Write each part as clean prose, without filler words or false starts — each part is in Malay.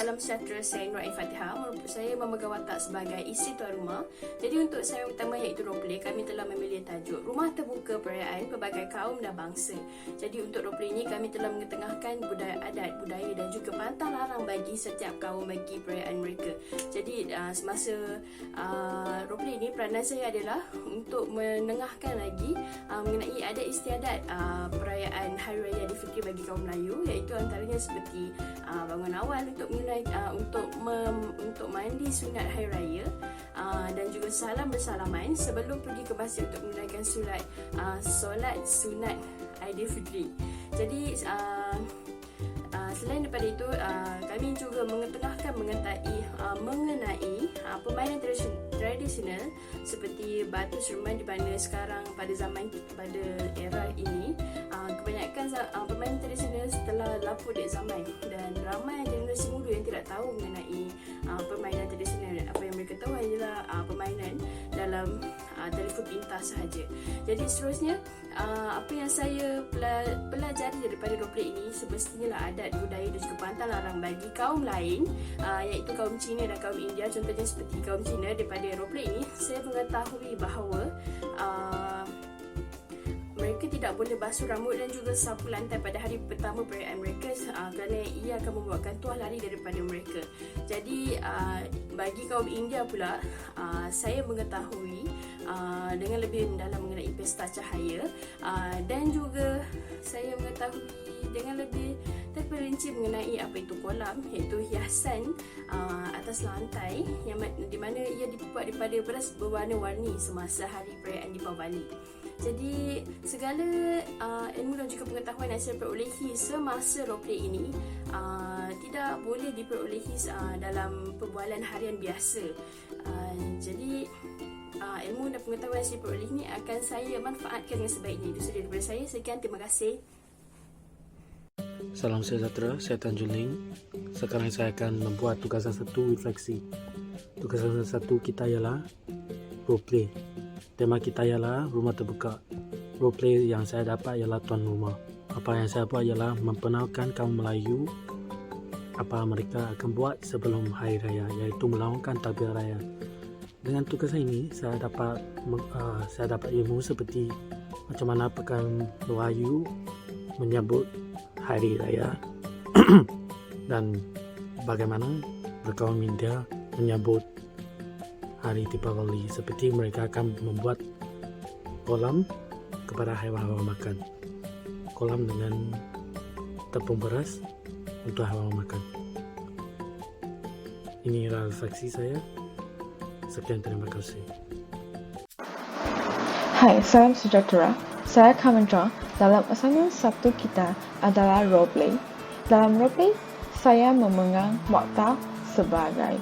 Salam sejahtera, saya Nur Fatihah. Saya memegang watak sebagai isteri tuan rumah. Jadi untuk saya pertama iaitu roleplay, kami telah memilih tajuk Rumah Terbuka Perayaan Pelbagai Kaum dan Bangsa. Jadi untuk roleplay ini kami telah mengetengahkan budaya adat, budaya dan juga pantang larang bagi setiap kaum bagi perayaan mereka. Jadi semasa roleplay ini, peranan saya adalah untuk menengahkan lagi mengenai adat istiadat perayaan Hari Raya Aidilfitri bagi kaum Melayu, iaitu antaranya seperti bangun awal untuk mandi sunat hari raya, dan juga salam bersalaman sebelum pergi ke masjid untuk menunaikan solat sunat Aidilfitri. Jadi selain daripada itu, kami juga mengetengahkan mengenai permainan tradisional seperti batu seremban, di mana sekarang pada era ini kebanyakan permainan tradisional telah lapuk dari zaman, dan ramai generasi muda yang tidak tahu mengenai permainan tradisional. Apa yang mereka tahu adalah permainan dalam telefon pintas sahaja. Jadi seterusnya, apa yang saya pelajari daripada roleplay ini semestinya lah adat, budaya dan juga pantang larang bagi kaum lain, iaitu kaum Cina dan kaum India. Contohnya seperti kaum Cina, daripada roleplay ini saya mengetahui bahawa mereka tidak boleh basuh rambut dan juga sapu lantai pada hari pertama perayaan mereka, kerana ia akan membuatkan tuah lari daripada mereka. Jadi bagi kaum India pula, saya mengetahui dengan lebih mendalam mengenai pesta cahaya, dan juga saya mengetahui dengan lebih terperinci mengenai apa itu kolam, iaitu hiasan atas lantai di mana ia dibuat daripada beras berwarna-warni semasa hari perayaan Deepavali. Jadi segala ilmu dan juga pengetahuan yang saya perolehi semasa roleplay ini tidak boleh diperolehi dalam perbualan harian biasa. Jadi ilmu dan pengetahuan yang saya perolehi ini akan saya manfaatkan dengan sebaiknya. Itu sahaja daripada saya. Sekian, terima kasih. Salam sejahtera, saya Tanjung Ling. Sekarang saya akan membuat tugasan satu refleksi. Tugasan satu kita ialah roleplay. Tema kita ialah rumah terbuka. Roleplay yang saya dapat ialah tuan rumah. Apa yang saya buat ialah memperkenalkan kaum Melayu apa mereka akan buat sebelum hari raya, iaitu melaungkan takbir raya. Dengan tugasan ini saya dapat ilmu seperti macam mana pekan Melayu menyambut hari raya dan bagaimana berkaum India menyambut hari Deepavali, seperti mereka akan membuat kolam kepada haiwan-haiwan makan, kolam dengan tepung beras untuk haiwan makan. Ini adalah refleksi saya. Sekian, terima kasih. Hai, salam sejahtera. Saya Kamantra. Dalam assignment Sabtu kita adalah roleplay. Dalam roleplay, saya memegang watak sebagai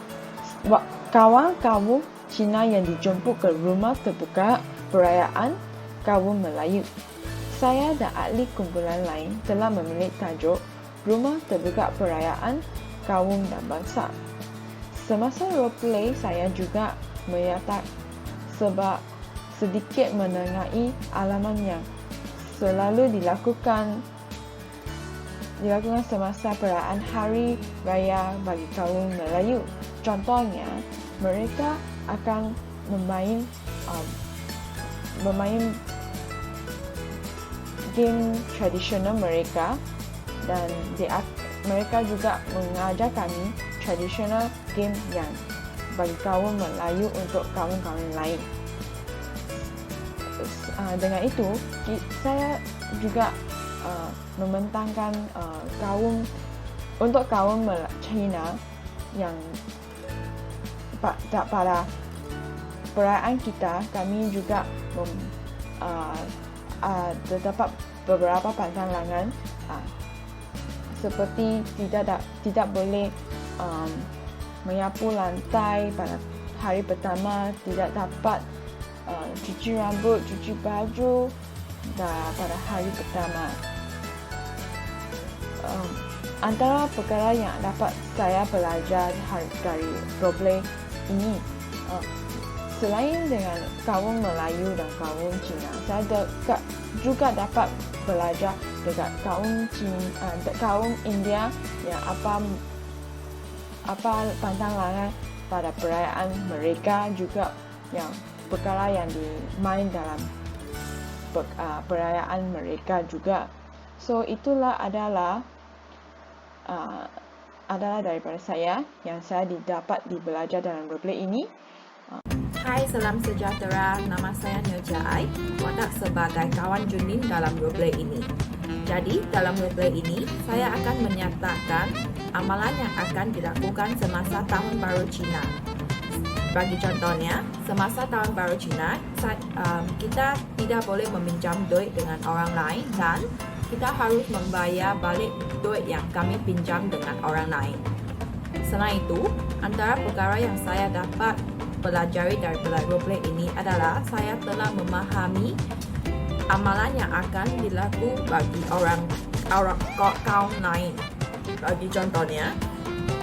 kawan-kawan Cina yang dijemput ke rumah terbuka perayaan kaum Melayu. Saya dan ahli kumpulan lain telah memilih tajuk Rumah Terbuka Perayaan Kaum dan Bangsa. Semasa roleplay, saya juga menyatakan sebab sedikit mengenai alaman yang selalu dilakukan semasa perayaan Hari Raya bagi kaum Melayu. Contohnya, mereka akan bermain game tradisional mereka, dan mereka juga mengajar kami tradisional game yang bagi kaum Melayu untuk kaum-kaum lain. Dengan itu, saya juga membentangkan untuk kaum Cina yang pada perayaan kita, kami juga terdapat beberapa pantangan, seperti tidak boleh menyapu lantai pada hari pertama, tidak dapat cuci rambut, cuci baju pada hari pertama. Antara perkara yang dapat saya belajar dari roleplay ini, selain dengan kaum Melayu dan kaum Cina, saya juga dapat belajar dengan kaum India yang apa pandangan pada perayaan mereka juga yang perkara yang dimain dalam perayaan mereka juga. So itulah adalah daripada saya yang saya didapat belajar dalam roleplay ini. Hai, salam sejahtera. Nama saya Nurja Ai, watak sebagai kawan Junin dalam roleplay ini. Jadi, dalam roleplay ini, saya akan menyatakan amalan yang akan dilakukan semasa Tahun Baru Cina. Bagi contohnya, semasa Tahun Baru Cina, kita tidak boleh meminjam duit dengan orang lain dan kita harus membayar balik duit yang kami pinjam dengan orang lain. Selain itu, antara perkara yang saya dapat pelajari daripada roleplay ini adalah saya telah memahami amalan yang akan dilakukan bagi orang kaum lain. Bagi contohnya,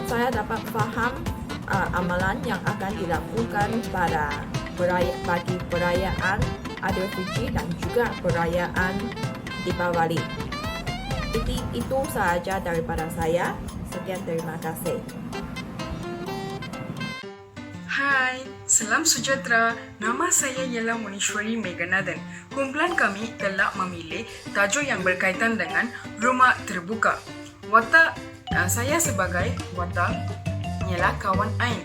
saya dapat faham amalan yang akan dilakukan bagi perayaan Aidilfitri dan juga perayaan Deepavali. Itu sahaja daripada saya. Sekian, terima kasih. Hai, salam sejahtera. Nama saya ialah Munishwari Meghanathan. Kumpulan kami telah memilih tajuk yang berkaitan dengan rumah terbuka. Watak saya sebagai watak ialah kawan Ain.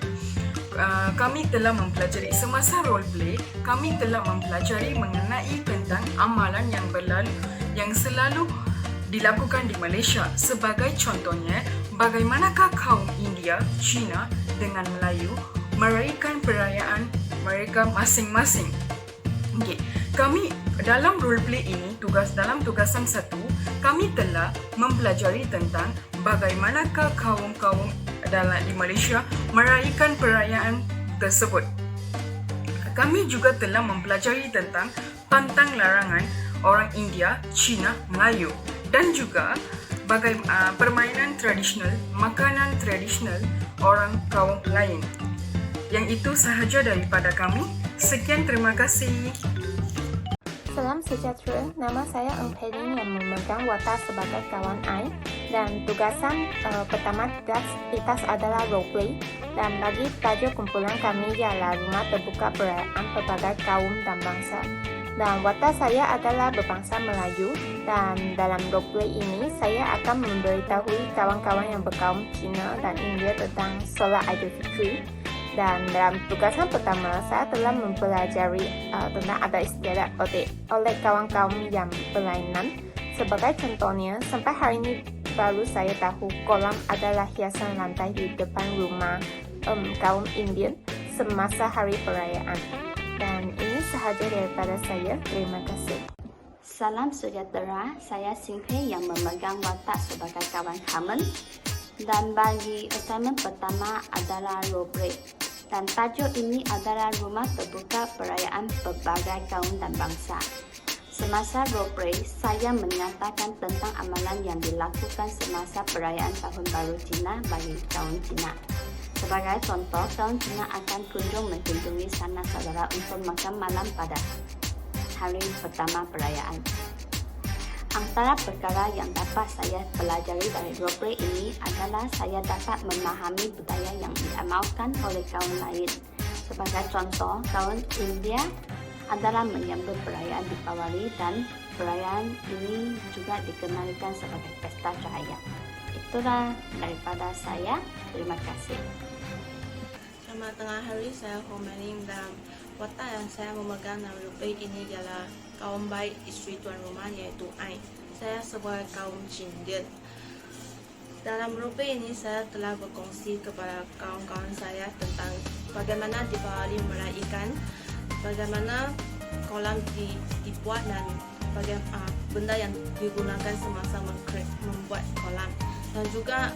Kami telah mempelajari semasa roleplay, kami telah mempelajari mengenai tentang amalan yang selalu dilakukan di Malaysia. Sebagai contohnya, bagaimanakah kaum India, Cina dengan Melayu merayakan perayaan mereka masing-masing. Okay. Kami dalam roleplay ini, dalam tugasan 1, kami telah mempelajari tentang bagaimanakah kaum-kaum di Malaysia merayakan perayaan tersebut. Kami juga telah mempelajari tentang pantang larangan orang India, Cina, Melayu dan juga permainan tradisional, makanan tradisional orang kaum lain. Yang itu sahaja daripada kami. Sekian, terima kasih. Salam sejahtera, nama saya Eng Pelin yang memegang watak sebagai kawan Ai dan tugasan pertama kita adalah roleplay dan bagi tajuk kumpulan kami ialah rumah terbuka perayaan pelbagai kaum dan bangsa. Dan watak saya adalah berbangsa Melayu dan dalam roleplay ini saya akan memberitahui kawan-kawan yang berkaum Cina dan India tentang solat Aidilfitri. Dan dalam tugasan pertama, saya telah mempelajari tentang adat istiadat oleh kawan-kaum yang berlainan. Sebagai contohnya, sampai hari ini baru saya tahu kolam adalah hiasan lantai di depan rumah kaum Indian semasa hari perayaan. Dan ini sahaja daripada saya. Terima kasih. Salam sejahtera, saya Singhe yang memegang watak sebagai kawan Hamen. Dan bagi assignment pertama adalah roleplay. Dan tajuk ini adalah rumah terbuka perayaan pelbagai kaum dan bangsa. Semasa roleplay, saya menyatakan tentang amalan yang dilakukan semasa perayaan Tahun Baru Cina bagi kaum Cina. Sebagai contoh, kaum Cina akan kunjung mengunjungi sanak saudara untuk makan malam pada hari pertama perayaan. Antara perkara yang dapat saya pelajari dari roleplay ini adalah saya dapat memahami budaya yang diamalkan oleh kaum lain. Sebagai contoh, kaum India adalah menyambut perayaan Deepavali dan perayaan ini juga dikenalkan sebagai pesta cahaya. Itulah daripada saya. Terima kasih. Selamat tengah hari, saya Homeling dan watak yang saya memegang dalam roleplay ini ialah kaum baik isteri tuan rumah iaitu Ai. Saya sebagai kaum Chindian. Dalam roleplay ini saya telah berkongsi kepada kawan-kawan saya tentang bagaimana Deepavali meraihkan, bagaimana kolam dibuat dan bagaimana benda yang digunakan semasa membuat kolam dan juga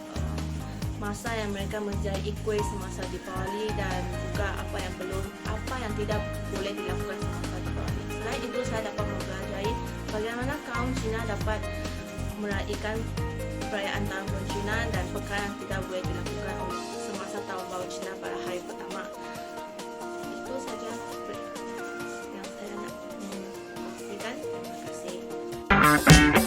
masa yang mereka menjadi kuih semasa Deepavali dan juga apa yang tidak boleh dilakukan semasa Deepavali. Selain itu, saya dapat mempelajari bagaimana kaum Cina dapat meraihkan perayaan Tahun Baru Cina dan perkara yang tidak boleh dilakukan semasa Tahun Baru Cina pada hari pertama. Itu saja yang saya nak kongsikan. Terima kasih.